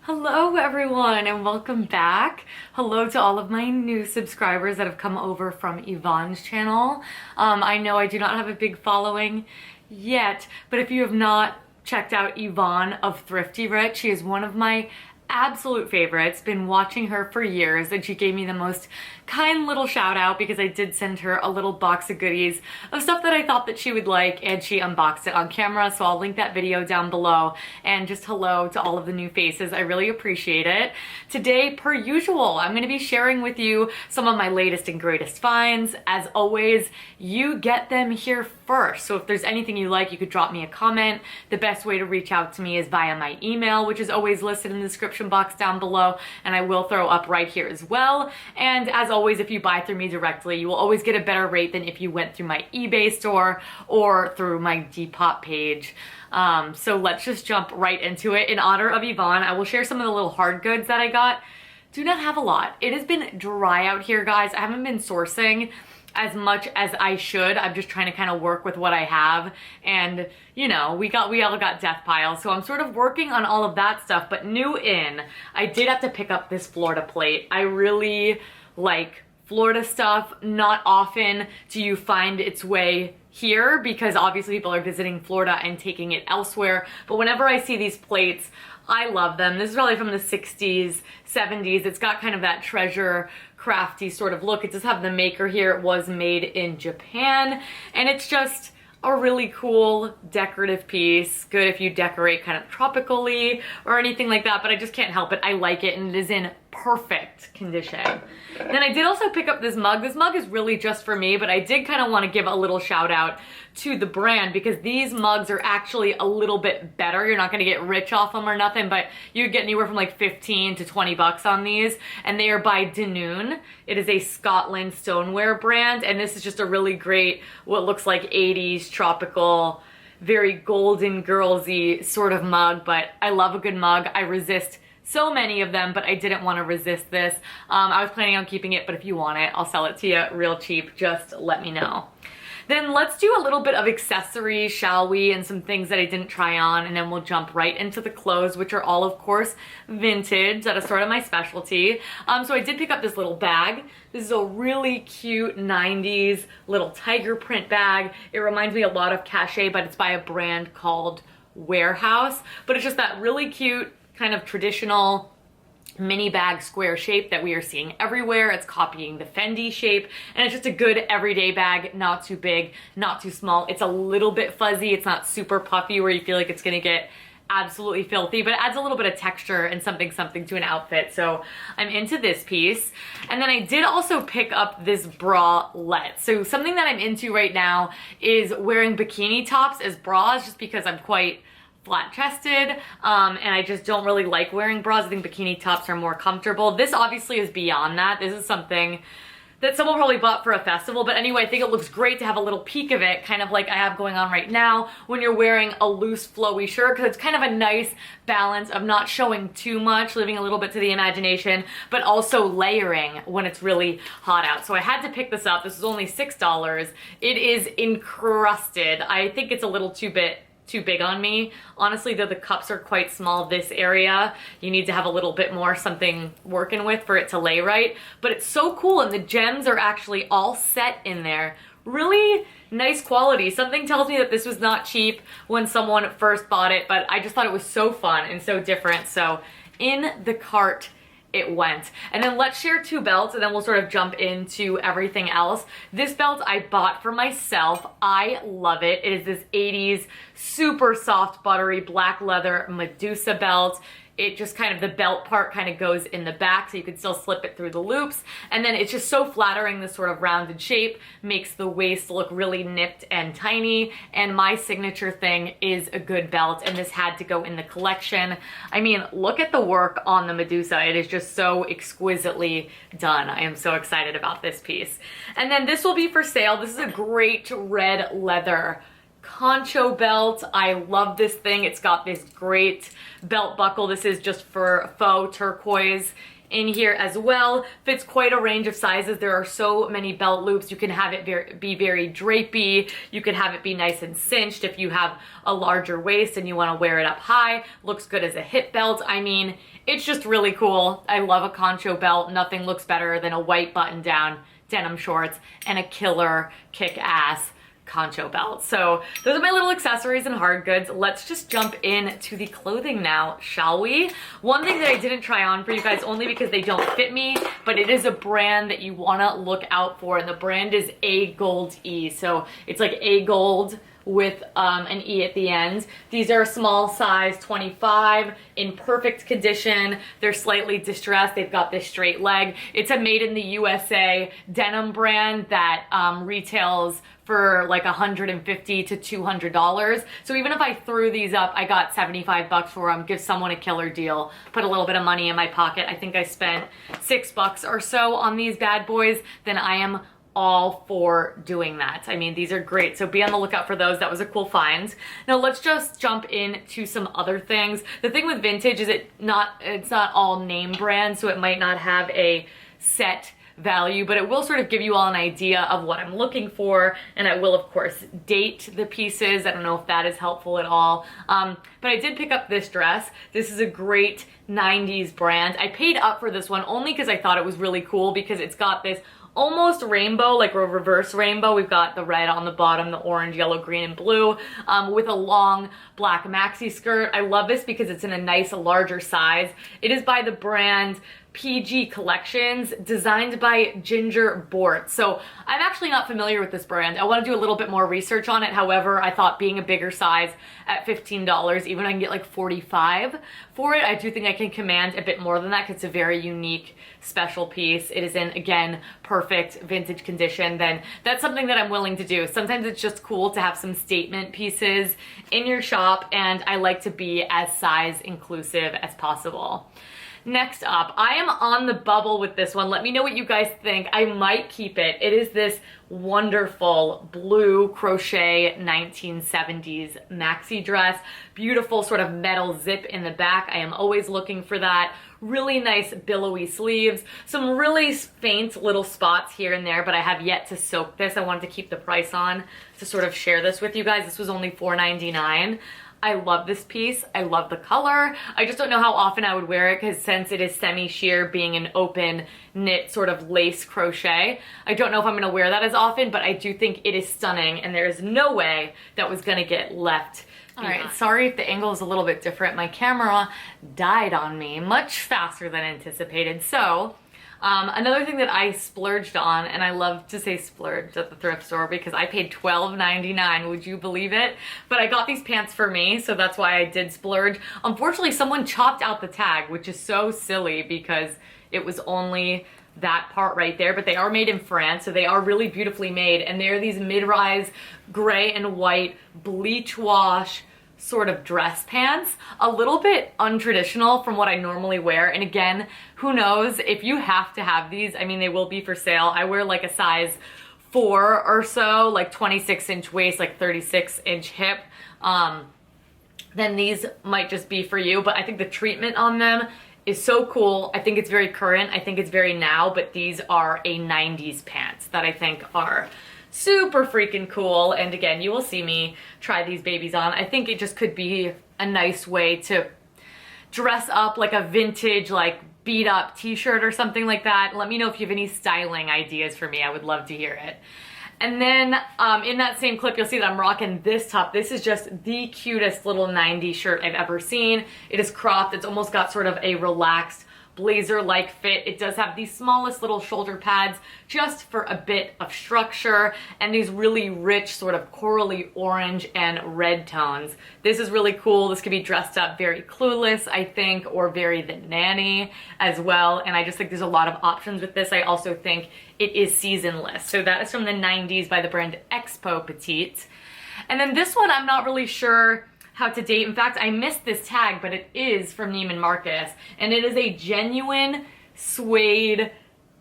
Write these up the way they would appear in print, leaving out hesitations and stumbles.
Hello everyone and welcome back. Hello to all of my new subscribers that have come over from Yvonne's channel. I know I do not have a big following yet, but if you have not checked out Yvonne of Thrifty Rich, she is one of my absolute favorites. Been watching her for years and she gave me the most kind little shout out because I did send her a little box of goodies of stuff that I thought that she would like, and she unboxed it on camera, so I'll link that video down below. And just hello to all of the new faces, I really appreciate it. Today, per usual, I'm going to be sharing with you some of my latest and greatest finds. As always, you get them here first, so if there's anything you like, you could drop me a comment. The best way to reach out to me is via my email, which is always listed in the description box down below, and I will throw up right here as well. And as always, if you buy through me directly, you will always get a better rate than if you went through my eBay store or through my Depop page. So let's just jump right into it. In honor of Yvonne, I will share some of the little hard goods that I got. Do not have a lot. It has been dry out here, guys. I haven't been sourcing as much as I should. I'm just trying to kind of work with what I have, and you know, we all got death piles, so I'm sort of working on all of that stuff. But new in, I did have to pick up this Florida plate. I really like Florida stuff. Not often do you find its way here because obviously people are visiting Florida and taking it elsewhere, but whenever I see these plates, I love them. This is probably from the 60s, 70s. It's got kind of that treasure crafty sort of look. It does have the maker here. It was made in Japan, and it's just a really cool decorative piece. Good if you decorate kind of tropically or anything like that, but I just can't help it. I like it, and it is in perfect condition. Then I did also pick up this mug. This mug is really just for me, but I did kind of want to give a little shout out to the brand because these mugs are actually a little bit better. You're not going to get rich off them or nothing, but you get anywhere from like 15 to 20 bucks on these, and they are by Danone. It is a Scotland stoneware brand, and this is just a really great, what looks like 80s tropical, very golden girlsy sort of mug. But I love a good mug. I resist so many of them, but I didn't want to resist this. I was planning on keeping it, but if you want it, I'll sell it to you real cheap. Just let me know. Then let's do a little bit of accessories, shall we, and some things that I didn't try on, and then we'll jump right into the clothes, which are all, of course, vintage. That is sort of my specialty. So I did pick up this little bag. This is a really cute 90s little tiger print bag. It reminds me a lot of Cachet, but it's by a brand called Warehouse. But it's just that really cute, kind of traditional mini bag square shape that we are seeing everywhere. It's copying the Fendi shape, and it's just a good everyday bag, not too big, not too small. It's a little bit fuzzy. It's not super puffy where you feel like it's gonna get absolutely filthy, but it adds a little bit of texture and something to an outfit. So I'm into this piece. And then I did also pick up this bralette. So something that I'm into right now is wearing bikini tops as bras, just because I'm quite flat-chested, and I just don't really like wearing bras. I think bikini tops are more comfortable. This obviously is beyond that. This is something that someone probably bought for a festival, but anyway, I think it looks great to have a little peek of it, kind of like I have going on right now when you're wearing a loose flowy shirt, because it's kind of a nice balance of not showing too much, leaving a little bit to the imagination, but also layering when it's really hot out. So I had to pick this up. This is only $6. It is encrusted. I think it's a little too big on me. Honestly, though, the cups are quite small this area. You need to have a little bit more something working with for it to lay right. But it's so cool, and the gems are actually all set in there. Really nice quality. Something tells me that this was not cheap when someone first bought it, but I just thought it was so fun and so different. So in the cart it went. And then let's share two belts, and then we'll sort of jump into everything else. This belt I bought for myself. I love it. It is this 80s super soft buttery black leather Medusa belt. It just kind of, the belt part kind of goes in the back, so you can still slip it through the loops. And then it's just so flattering, this sort of rounded shape makes the waist look really nipped and tiny. And my signature thing is a good belt, and this had to go in the collection. I mean, look at the work on the Medusa. It is just so exquisitely done. I am so excited about this piece. And then this will be for sale. This is a great red leather concho belt. I love this thing. It's got this great belt buckle. This is just for faux turquoise in here as well. Fits quite a range of sizes. There are so many belt loops. You can have it be very drapey. You can have it be nice and cinched if you have a larger waist and you want to wear it up high. Looks good as a hip belt. I mean, it's just really cool. I love a concho belt. Nothing looks better than a white button down denim shorts and a killer kick-ass concho belt. So those are my little accessories and hard goods. Let's just jump into the clothing now, shall we? One thing that I didn't try on for you guys only because they don't fit me, but it is a brand that you want to look out for, and the brand is A Gold E. So it's like A Gold with an E at the end. These are a small size 25 in perfect condition. They're slightly distressed. They've got this straight leg. It's a made in the USA denim brand that retails for like $150 to $200. So even if I threw these up, I got 75 bucks for them. Give someone a killer deal. Put a little bit of money in my pocket. I think I spent $6 or so on these bad boys. Then I am all for doing that. I mean, these are great. So be on the lookout for those. That was a cool find. Now let's just jump into some other things. The thing with vintage is it's not all name brand, so it might not have a set value, but it will sort of give you all an idea of what I'm looking for, and I will of course date the pieces. I don't know if that is helpful at all, but I did pick up this dress. This is a great 90s brand. I paid up for this one only because I thought it was really cool because it's got this almost rainbow, like a reverse rainbow. We've got the red on the bottom, the orange, yellow, green, and blue, with a long black maxi skirt. I love this because it's in a nice larger size. It is by the brand PG Collections, designed by Ginger Bort. So I'm actually not familiar with this brand. I want to do a little bit more research on it. However, I thought being a bigger size at $15, even I can get like 45 for it, I do think I can command a bit more than that because it's a very unique, special piece. It is in, again, perfect vintage condition. Then that's something that I'm willing to do. Sometimes it's just cool to have some statement pieces in your shop, and I like to be as size inclusive as possible. Next up, I am on the bubble with this one. Let me know what you guys think. I might keep it. It is this wonderful blue crochet 1970s maxi dress. Beautiful sort of metal zip in the back. I am always looking for that. Really nice billowy sleeves. Some really faint little spots here and there, but I have yet to soak this. I wanted to keep the price on to sort of share this with you guys. This was only $4.99. I love this piece. I love the color. I just don't know how often I would wear it because since it is semi-sheer, being an open knit sort of lace crochet, I don't know if I'm gonna wear that as often, but I do think it is stunning, and there is no way that was gonna get left behind. All right, sorry if the angle is a little bit different. My camera died on me much faster than anticipated. So another thing that I splurged on, and I love to say splurged at the thrift store because I paid $12.99, would you believe it? But I got these pants for me, so that's why I did splurge. Unfortunately, someone chopped out the tag, which is so silly because it was only that part right there, but they are made in France, so they are really beautifully made, and they're these mid-rise gray and white bleach wash sort of dress pants, a little bit untraditional from what I normally wear. And again, who knows, if you have to have these, I mean, they will be for sale. I wear like a size 4 or so, like 26-inch waist, like 36-inch hip. Then these might just be for you, but I think the treatment on them is so cool. I think it's very current. I think it's very now, but these are a 90s pants that I think are super freaking cool. And again, you will see me try these babies on. I think it just could be a nice way to dress up like a vintage, like beat up t-shirt or something like that. Let me know if you have any styling ideas for me. I would love to hear it. And then in that same clip, you'll see that I'm rocking this top. This is just the cutest little 90s shirt I've ever seen. It is cropped. It's almost got sort of a relaxed blazer-like fit. It does have these smallest little shoulder pads just for a bit of structure, and these really rich sort of corally orange and red tones. This is really cool. This could be dressed up very Clueless, I think, or very The Nanny as well, and I just think there's a lot of options with this. I also think it is seasonless. So that is from the 90s by the brand Expo Petite. And then this one, I'm not really sure how to date. In fact, I missed this tag, but it is from Neiman Marcus, and it is a genuine suede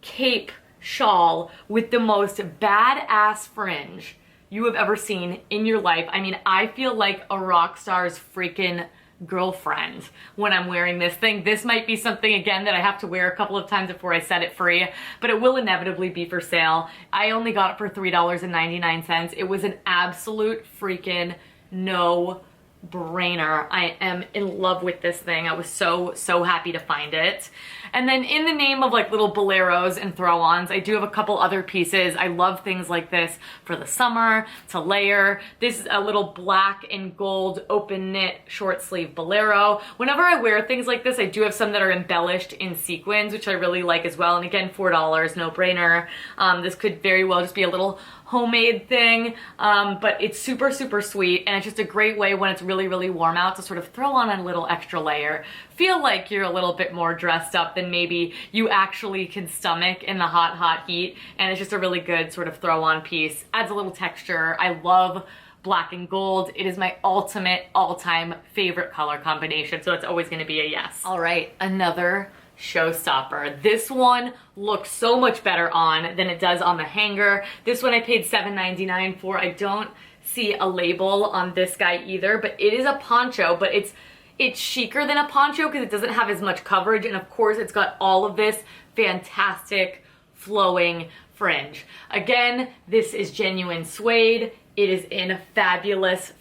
cape shawl with the most badass fringe you have ever seen in your life. I mean, I feel like a rock star's freaking girlfriend when I'm wearing this thing. This might be something, again, that I have to wear a couple of times before I set it free, but it will inevitably be for sale. I only got it for $3.99. It was an absolute freaking no-brainer. I am in love with this thing. I was so happy to find it. And then in the name of like little boleros and throw-ons, I do have a couple other pieces. I love things like this for the summer to layer. This is a little black and gold open knit short sleeve bolero. Whenever I wear things like this, I do have some that are embellished in sequins, which I really like as well. And again, $4, no brainer. This could very well just be a little homemade thing, but it's super sweet, and it's just a great way when it's really warm out to sort of throw on a little extra layer. Feel like you're a little bit more dressed up than maybe you actually can stomach in the hot heat, and it's just a really good sort of throw on piece. Adds a little texture. I love black and gold. It is my ultimate all-time favorite color combination, so it's always going to be a yes. All right, another showstopper. This one looks so much better on than it does on the hanger. This one I paid $7.99 for. I don't see a label on this guy either, but it is a poncho, but it's chicer than a poncho because it doesn't have as much coverage, and of course it's got all of this fantastic flowing fringe. Again, this is genuine suede. It is in fabulous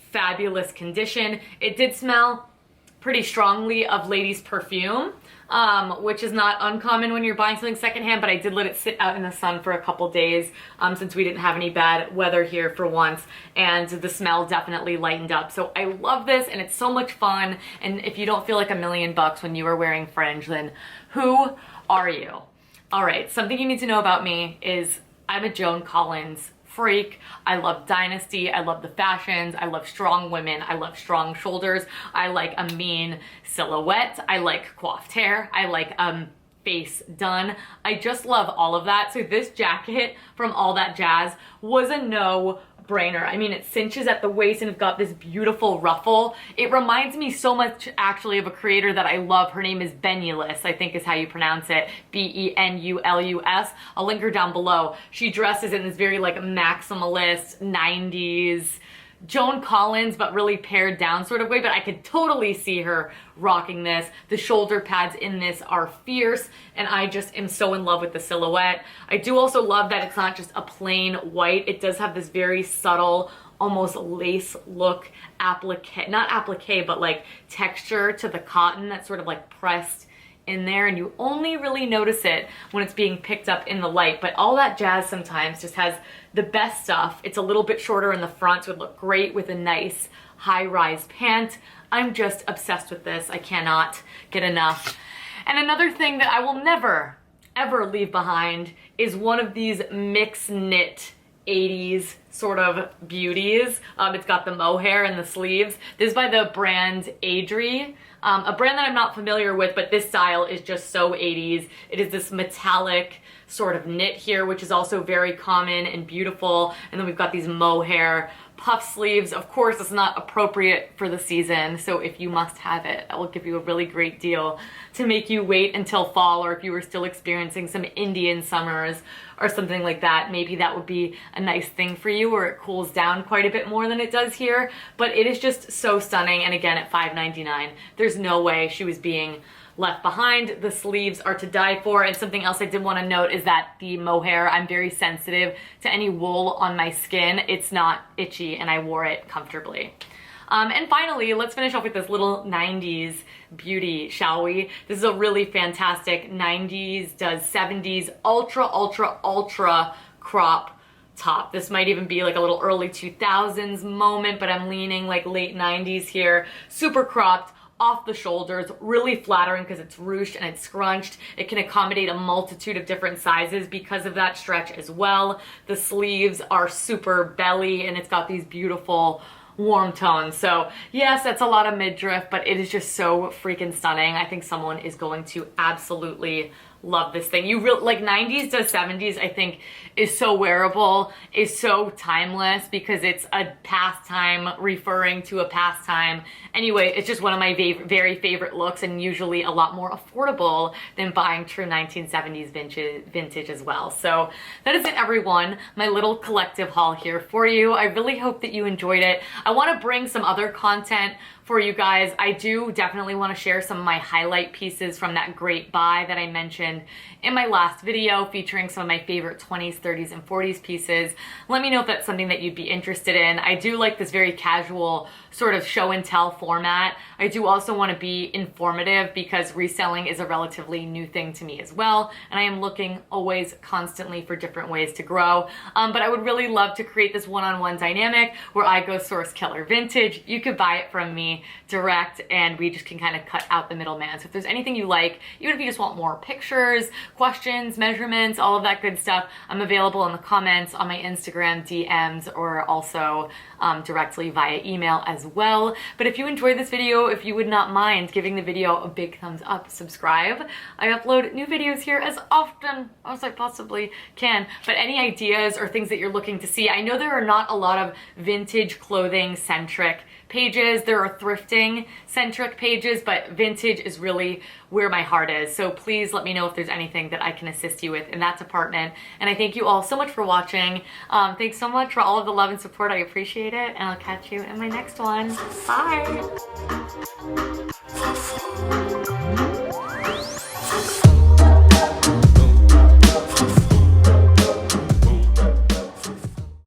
condition. It did smell pretty strongly of ladies' perfume, which is not uncommon when you're buying something secondhand, but I did let it sit out in the sun for a couple days since we didn't have any bad weather here for once, and the smell definitely lightened up. So I love this, and it's so much fun, and if you don't feel like $1,000,000 when you are wearing fringe, then who are you? All right, something you need to know about me is I'm a Joan Collins freak. I love Dynasty. I love the fashions. I love strong women. I love strong shoulders. I like a mean silhouette. I like coiffed hair. I like face done. I just love all of that. So this jacket from All That Jazz was a no-brainer. I mean, it cinches at the waist and it's got this beautiful ruffle. It reminds me so much actually of a creator that I love. Her name is BENULUS, I think is how you pronounce it. BENULUS. I'll link her down below. She dresses in this very like maximalist 90s Joan Collins, but really pared down sort of way, but I could totally see her rocking this. The shoulder pads in this are fierce, and I just am so in love with the silhouette. I do also love that it's not just a plain white. It does have this very subtle, almost lace look, not applique, but like texture to the cotton that's sort of like pressed in there, and you only really notice it when it's being picked up in the light. But All That Jazz sometimes just has the best stuff. It's a little bit shorter in the front, so it would look great with a nice high-rise pant. I'm just obsessed with this. I cannot get enough. And another thing that I will never ever leave behind is one of these mixed knit 80s sort of beauties. It's got the mohair and the sleeves. This is by the brand Adri, a brand that I'm not familiar with, but this style is just so 80s. It is this metallic sort of knit here, which is also very common and beautiful. And then we've got these mohair puff sleeves. Of course, it's not appropriate for the season, so if you must have it, I will give you a really great deal to make you wait until fall, or if you were still experiencing some Indian summers or something like that, maybe that would be a nice thing for you, where it cools down quite a bit more than it does here. But it is just so stunning, and again, at $5.99, there's no way she was being left behind. The sleeves are to die for. And something else I did want to note is that the mohair, I'm very sensitive to any wool on my skin. It's not itchy, and I wore it comfortably. And finally, let's finish off with this little 90s beauty, shall we? This is a really fantastic 90s does 70s ultra crop top. This might even be like a little early 2000s moment, but I'm leaning like late 90s here. Super cropped, off the shoulders, really flattering because it's ruched and it's scrunched. It can accommodate a multitude of different sizes because of that stretch as well. The sleeves are super belly, and it's got these beautiful warm tones. So yes, that's a lot of midriff, but it is just so freaking stunning. I think someone is going to absolutely love this thing. Like 90s to 70s, I think, is so wearable, is so timeless because it's a pastime referring to a pastime. Anyway, it's just one of my very favorite looks, and usually a lot more affordable than buying true 1970s vintage as well. So that is it, everyone. My little collective haul here for you. I really hope that you enjoyed it. I want to bring some other content for you guys. I do definitely want to share some of my highlight pieces from that great buy that I mentioned in my last video, featuring some of my favorite 20s, 30s, and 40s pieces. Let me know if that's something that you'd be interested in. I do like this very casual sort of show and tell format. I do also want to be informative because reselling is a relatively new thing to me as well, and I am looking always constantly for different ways to grow. But I would really love to create this one-on-one dynamic where I go source killer vintage. You could buy it from me direct, and we just can kind of cut out the middleman. So if there's anything you like, even if you just want more pictures, questions, measurements, all of that good stuff, I'm available in the comments, on my Instagram DMs, or also directly via email as well. But if you enjoyed this video, if you would not mind giving the video a big thumbs up, subscribe. I upload new videos here as often as I possibly can. But any ideas or things that you're looking to see, I know there are not a lot of vintage clothing centric pages. There are thrifting centric pages, but vintage is really where my heart is. So please let me know if there's anything that I can assist you with in that department. And I thank you all so much for watching. Thanks so much for all of the love and support. I appreciate it. And I'll catch you in my next one. Bye.